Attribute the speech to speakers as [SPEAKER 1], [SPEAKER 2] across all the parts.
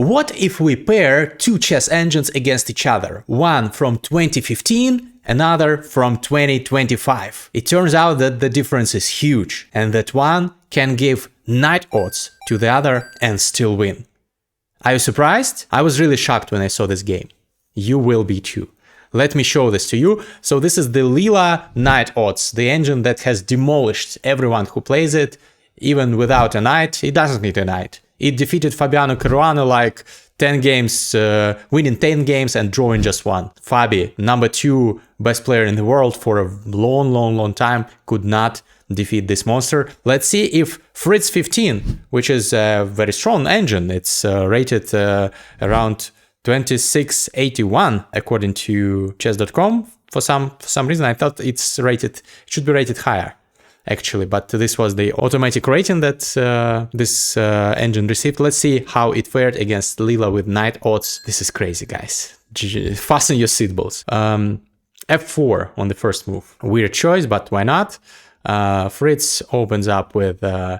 [SPEAKER 1] What if we pair two chess engines against each other, one from 2015, another from 2025? It turns out that the difference is huge, and that one can give knight odds to the other and still win. Are you surprised? I was really shocked when I saw this game. You will be too. Let me show this to you. So this is the Leela knight odds, the engine that has demolished everyone who plays it, even without a knight. It doesn't need a knight. It defeated Fabiano Caruana like 10 games, winning 10 games and drawing just one. Fabi, number 2 best player in the world for a long time, could not defeat this monster. Let's see if Fritz 15, which is a very strong engine, it's rated around 2681 according to chess.com. For some reason I thought it should be rated higher actually, but this was the automatic rating that this engine received. Let's see how it fared against Leela with knight odds. This is crazy, guys. Fasten your seatbelts. F4 on the first move. Weird choice, but why not? Fritz opens up with the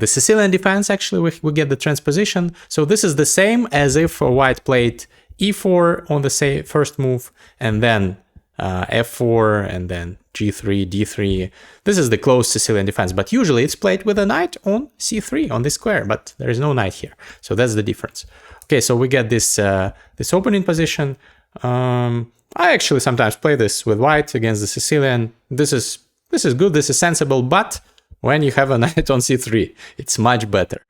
[SPEAKER 1] Sicilian defense. Actually, we get the transposition. So this is the same as if white played e4 on the first move, and then f4, and then g3, d3. This is the closed Sicilian defense, but usually it's played with a knight on c3 on this square, but there is no knight here. So that's the difference. Okay, so we get this this opening position. I actually sometimes play this with white against the Sicilian. This is good, this is sensible, but when you have a knight on c3, it's much better.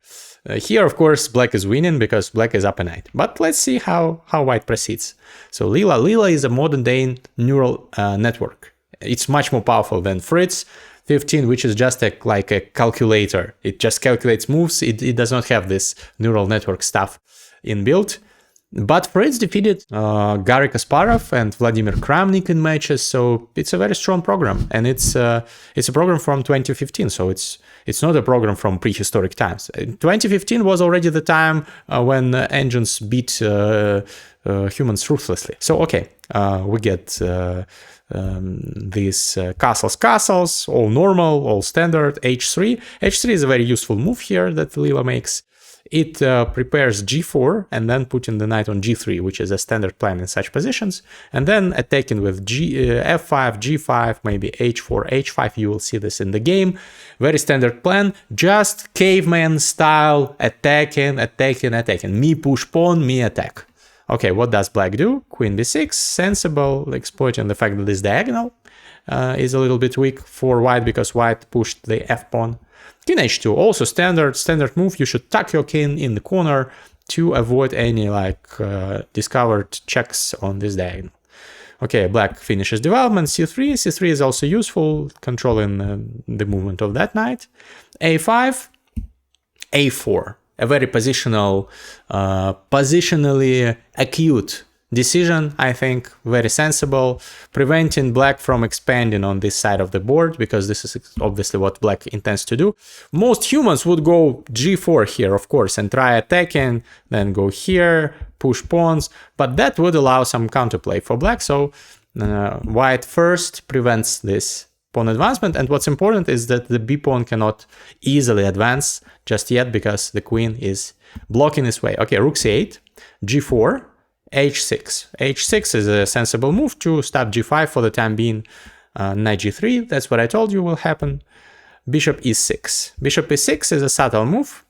[SPEAKER 1] Here, of course, black is winning because black is up a knight. But let's see how white proceeds. So Leela is a modern-day neural network. It's much more powerful than Fritz 15, which is just like a calculator. It just calculates moves. It does not have this neural network stuff inbuilt. But Fritz defeated Garry Kasparov and Vladimir Kramnik in matches, so it's a very strong program, and it's a program from 2015, so it's not a program from prehistoric times. 2015 was already the time when engines beat humans ruthlessly. So okay, we get these castles, all normal, all standard, h3. h3 is a very useful move here that Leela makes. It prepares g4 and then putting the knight on g3, which is a standard plan in such positions, and then attacking with f5, g5, maybe h4, h5. You will see this in the game. Very standard plan, just caveman style, attacking. Me push pawn, me attack. Okay, what does black do? Queen b6, sensible, exploiting the fact that this diagonal is a little bit weak for white because white pushed the f pawn. King h2, also standard move. You should tuck your king in the corner to avoid any discovered checks on this diagonal. Okay, black finishes development. c3. c3 is also useful, controlling the movement of that knight. a5, a4. A very positionally acute decision, I think, very sensible, preventing black from expanding on this side of the board, because this is obviously what black intends to do. Most humans would go g4 here, of course, and try attacking, then go here, push pawns, but that would allow some counterplay for black, so white first prevents this pawn advancement, and what's important is that the b pawn cannot easily advance just yet because the queen is blocking his way. Okay, rook c8, g4, h6. h6 is a sensible move to stop g5 for the time being. Knight g3, that's what I told you will happen. Bishop e6. Bishop e6 is a subtle move.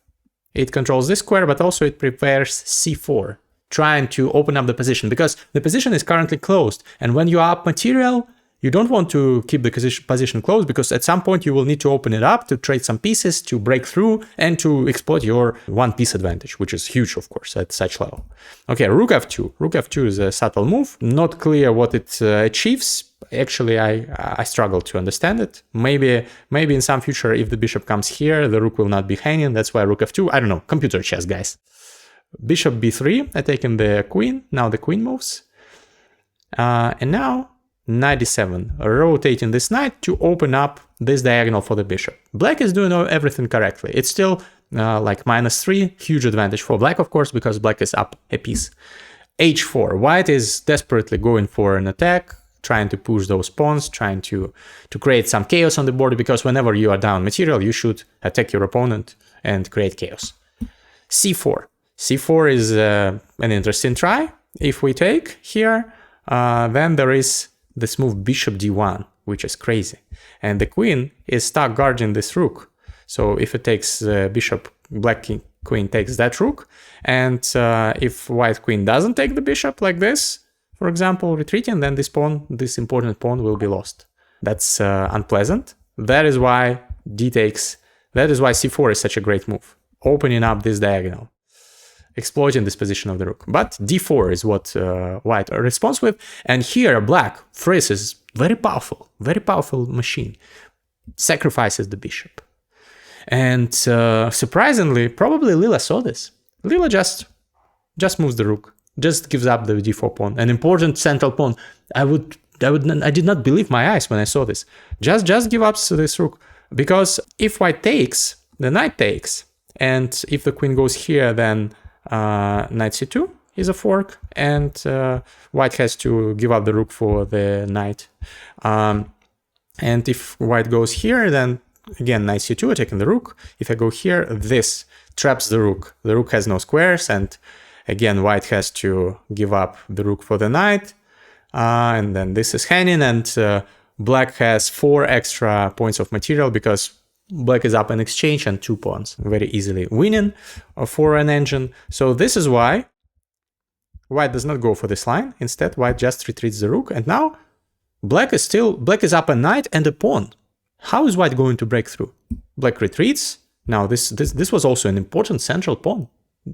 [SPEAKER 1] It controls this square, but also it prepares c4, trying to open up the position, because the position is currently closed. And when you are up material, you don't want to keep the position closed, because at some point you will need to open it up to trade some pieces, to break through, and to exploit your one-piece advantage, which is huge, of course, at such level. Okay, rook f2. Rook f2 is a subtle move. Not clear what it achieves. Actually, I struggle to understand it. Maybe in some future, if the bishop comes here, the rook will not be hanging. That's why rook f2. I don't know. Computer chess, guys. Bishop b3, attacking the queen. Now the queen moves. And now knight d7, rotating this knight to open up this diagonal for the bishop. Black is doing everything correctly. It's still like -3, huge advantage for black, of course, because black is up a piece. h4, white is desperately going for an attack, trying to push those pawns, trying to create some chaos on the board, because whenever you are down material, you should attack your opponent and create chaos. c4. c4 is an interesting try. If we take here, then there is this move bishop d1, which is crazy. And the queen is stuck guarding this rook. So if it takes bishop, black king, queen takes that rook. And if white queen doesn't take the bishop like this, for example, retreating, then this pawn, this important pawn will be lost. That's unpleasant. That is why d takes, that is why c4 is such a great move. Opening up this diagonal, exploiting this position of the rook. But d4 is what white responds with. And here black, fritz is very powerful machine. Sacrifices the bishop. And surprisingly, probably leela saw this. Leela just moves the rook, just gives up the d4 pawn, an important central pawn. I did not believe my eyes when I saw this. Just give up this rook, because if white takes, the knight takes, and if the queen goes here, then knight c2 is a fork, and white has to give up the rook for the knight. And if white goes here, then again knight c2, attacking the rook. If I go here, this traps the rook. The rook has no squares, and again white has to give up the rook for the knight. And then this is hanging, and black has 4 extra points of material because black is up in exchange and 2 pawns, very easily winning for an engine. So this is why white does not go for this line. Instead, white just retreats the rook, and now black is up a knight and a pawn. How is white going to break through? Black retreats. Now this was also an important central pawn.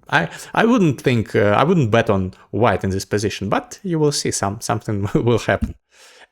[SPEAKER 1] I wouldn't think I wouldn't bet on white in this position, but you will see something will happen.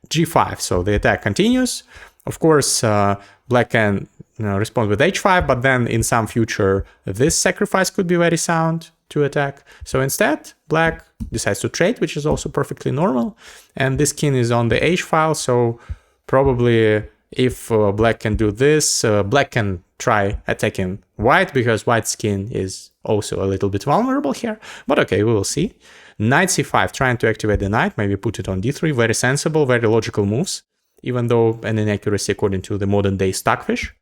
[SPEAKER 1] g5. So the attack continues. Of course, black can respond with h5, but then in some future this sacrifice could be very sound to attack. So instead, black decides to trade, which is also perfectly normal. And this king is on the h file, so probably if black can do this, black can try attacking white, because white's king is also a little bit vulnerable here. But okay, we will see. Knight c5, trying to activate the knight, maybe put it on d3. Very sensible, very logical moves, even though an inaccuracy according to the modern day stockfish.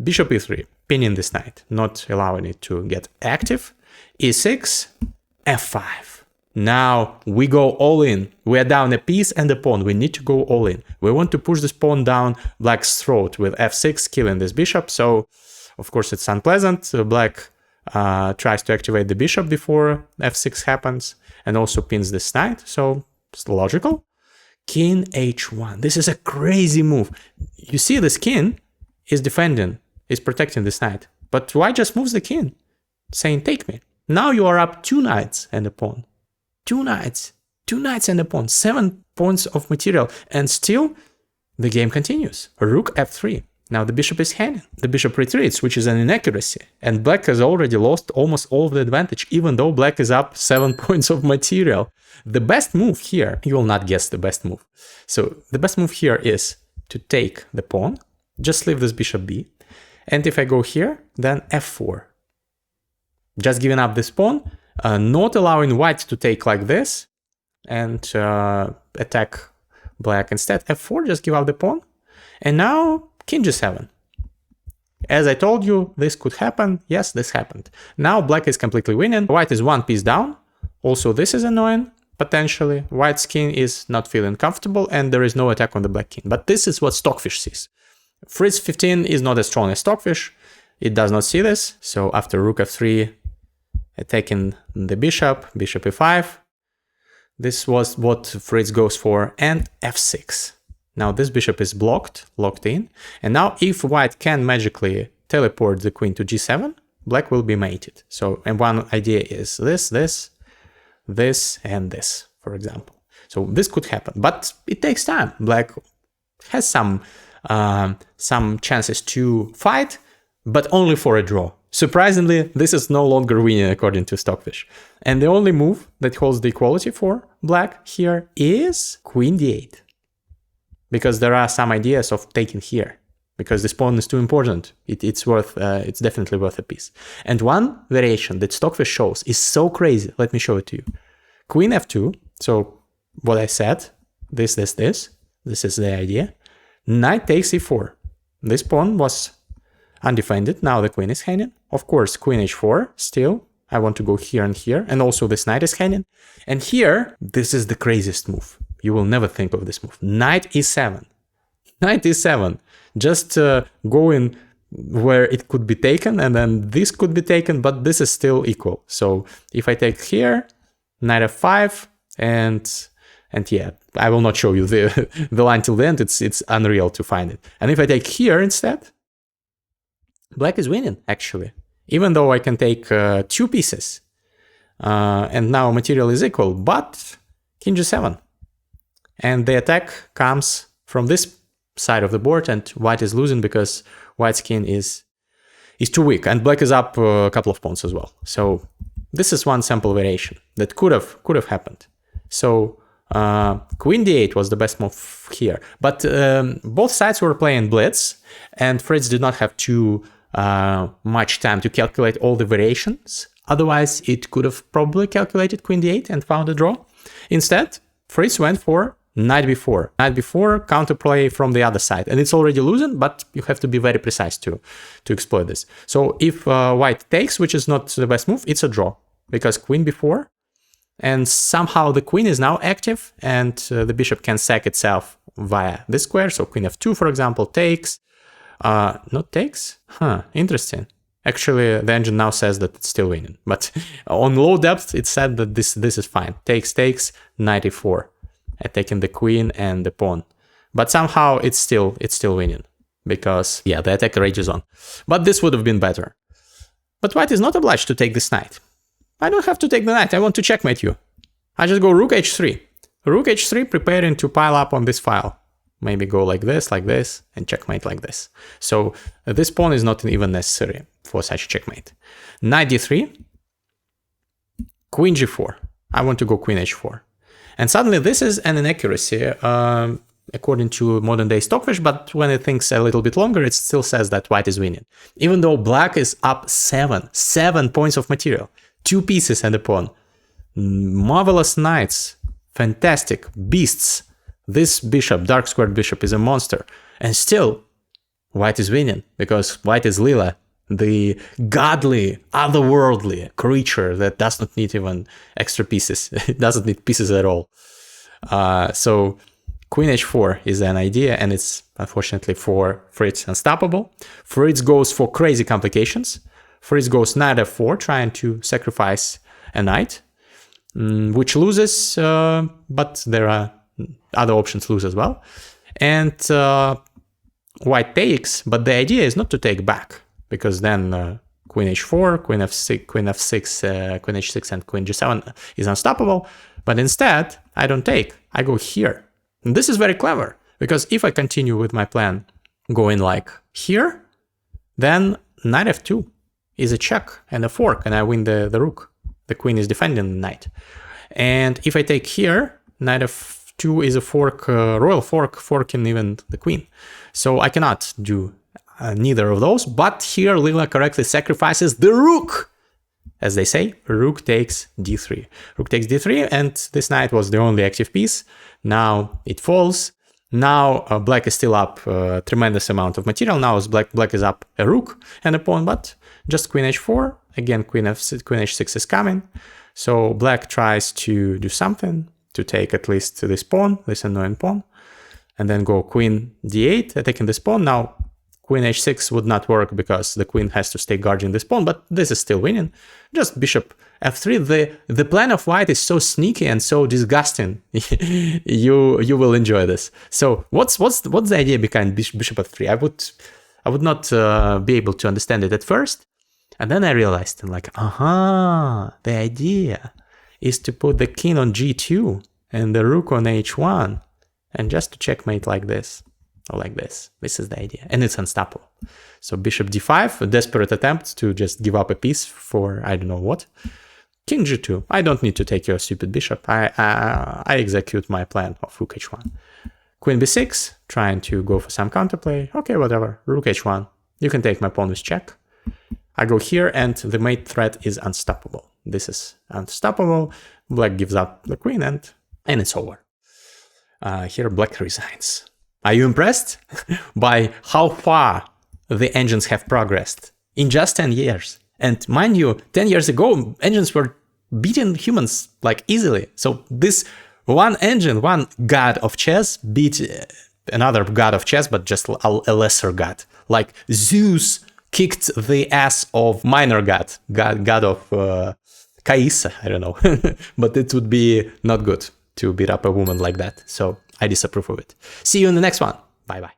[SPEAKER 1] Bishop e3, pinning this knight, not allowing it to get active. e6, f5. Now we go all in. We are down a piece and a pawn. We need to go all in. We want to push this pawn down black's throat with f6, killing this bishop. So, of course, it's unpleasant. Black tries to activate the bishop before f6 happens, and also pins this knight. So, it's logical. King h1. This is a crazy move. You see, this king is defending, is protecting this knight. But white just moves the king, saying, take me. Now you are up 2 knights and a pawn. 2 knights and a pawn, 7 points of material, and still the game continues. Rook f3. Now the bishop is hanging. The bishop retreats, which is an inaccuracy, and black has already lost almost all of the advantage, even though black is up 7 points of material. The best move here, you will not guess the best move. So the best move here is to take the pawn, just leave this bishop b, and if I go here, then f4. Just giving up this pawn, not allowing white to take like this and attack black. Instead, f4, just give up the pawn. And now king g7. As I told you, this could happen. Yes, this happened. Now black is completely winning. White is 1 piece down. Also, this is annoying, potentially. White's king is not feeling comfortable, and there is no attack on the black king. But this is what Stockfish sees. Fritz 15 is not as strong as Stockfish. It does not see this. So after rook f3, attacking the bishop, bishop e5. This was what Fritz goes for, and f6. Now this bishop is locked in. And now if white can magically teleport the queen to g7, black will be mated. So, and one idea is this, and this, for example. So this could happen, but it takes time. Black has some chances to fight, but only for a draw. Surprisingly, this is no longer winning according to Stockfish. And the only move that holds the equality for black here is queen d8. Because there are some ideas of taking here, because this pawn is too important. It's definitely worth a piece. And one variation that Stockfish shows is so crazy. Let me show it to you. Queen f2. So what I said, this is the idea. Knight takes e4. This pawn was undefended. Now the queen is hanging. Of course, queen h4 still I want to go here and here, and also this knight is hanging. And here, this is the craziest move. You will never think of this move. Knight e7. Knight e7. Just going where it could be taken, and then this could be taken, but this is still equal. So if I take here, knight f5, and yeah, I will not show you the line till the end. It's unreal to find it. And if I take here instead, black is winning, actually. Even though I can take 2 pieces, and now material is equal, but king g7. And the attack comes from this side of the board, and white is losing because white's king is too weak, and black is up a couple of pawns as well. So this is one sample variation that could have happened. So queen d8 was the best move here, but both sides were playing blitz, and Fritz did not have too much time to calculate all the variations. Otherwise, it could have probably calculated queen d8 and found a draw. Instead, Fritz went for knight b4. Knight b4, counterplay from the other side. And it's already losing, but you have to be very precise to exploit this. So if white takes, which is not the best move, it's a draw. Because queen b4, and somehow the queen is now active, and the bishop can sack itself via this square. So queen f2, for example, takes. Not takes? Interesting. Actually, the engine now says that it's still winning. But on low depth, it said that this is fine. Takes, knight e4. Attacking the queen and the pawn, but somehow it's still winning because yeah, the attack rages on. But this would have been better. But white is not obliged to take this knight. I don't have to take the knight. I want to checkmate you. I just go rook h3. Rook h3, preparing to pile up on this file. Maybe go like this, and checkmate like this. So this pawn is not even necessary for such checkmate. Knight d3, queen g4. I want to go queen h4. And suddenly this is an inaccuracy according to modern day Stockfish, but when it thinks a little bit longer, it still says that white is winning. Even though black is up 7 points of material, 2 pieces and a pawn. Marvelous knights, fantastic beasts. This bishop, dark squared bishop, is a monster. And still, white is winning because white is leela, the godly, otherworldly creature that does not need even extra pieces. It doesn't need pieces at all. So queen h4 is an idea, and it's unfortunately for Fritz unstoppable. Fritz goes for crazy complications. Fritz goes knight f4, trying to sacrifice a knight, which loses, but there are other options lose as well. And white takes, but the idea is not to take back, because then queen h4, queen f6, queen f6, queen h6, and queen g7 is unstoppable. But instead, I don't take. I go here. And this is very clever, because if I continue with my plan going like here, then knight f2 is a check and a fork, and I win the rook. The queen is defending the knight. And if I take here, knight f2 is a fork, royal fork, forking even the queen. So I cannot do neither of those, but here leela correctly sacrifices the rook. As they say, rook takes d3. Rook takes d3, and this knight was the only active piece. Now it falls. Now black is still up a tremendous amount of material. Now black is up a rook and a pawn, but just queen h4. Again, queen h6 is coming. So black tries to do something to take at least this pawn, this annoying pawn, and then go queen d8, attacking this pawn. Now queen h6 would not work because the queen has to stay guarding this pawn, but this is still winning. Just bishop f3. The plan of white is so sneaky and so disgusting. you will enjoy this. So what's the idea behind bishop f3? I would not be able to understand it at first, and then I realized, like, the idea is to put the king on g2 and the rook on h1, and just to checkmate like this. Or like this. This is the idea. And it's unstoppable. So bishop d5, a desperate attempt to just give up a piece for I don't know what. King g2. I don't need to take your stupid bishop. I execute my plan of rook h1. Queen b6, trying to go for some counterplay. Okay, whatever. Rook h1. You can take my pawn with check. I go here, and the mate threat is unstoppable. This is unstoppable. Black gives up the queen, and it's over. Here black resigns. Are you impressed by how far the engines have progressed in just 10 years? And mind you, 10 years ago, engines were beating humans like easily. So this one engine, one god of chess beat another god of chess, but just a lesser god. Like Zeus kicked the ass of minor god of Caissa, I don't know. But it would be not good to beat up a woman like that. So I disapprove of it. See you in the next one. Bye bye.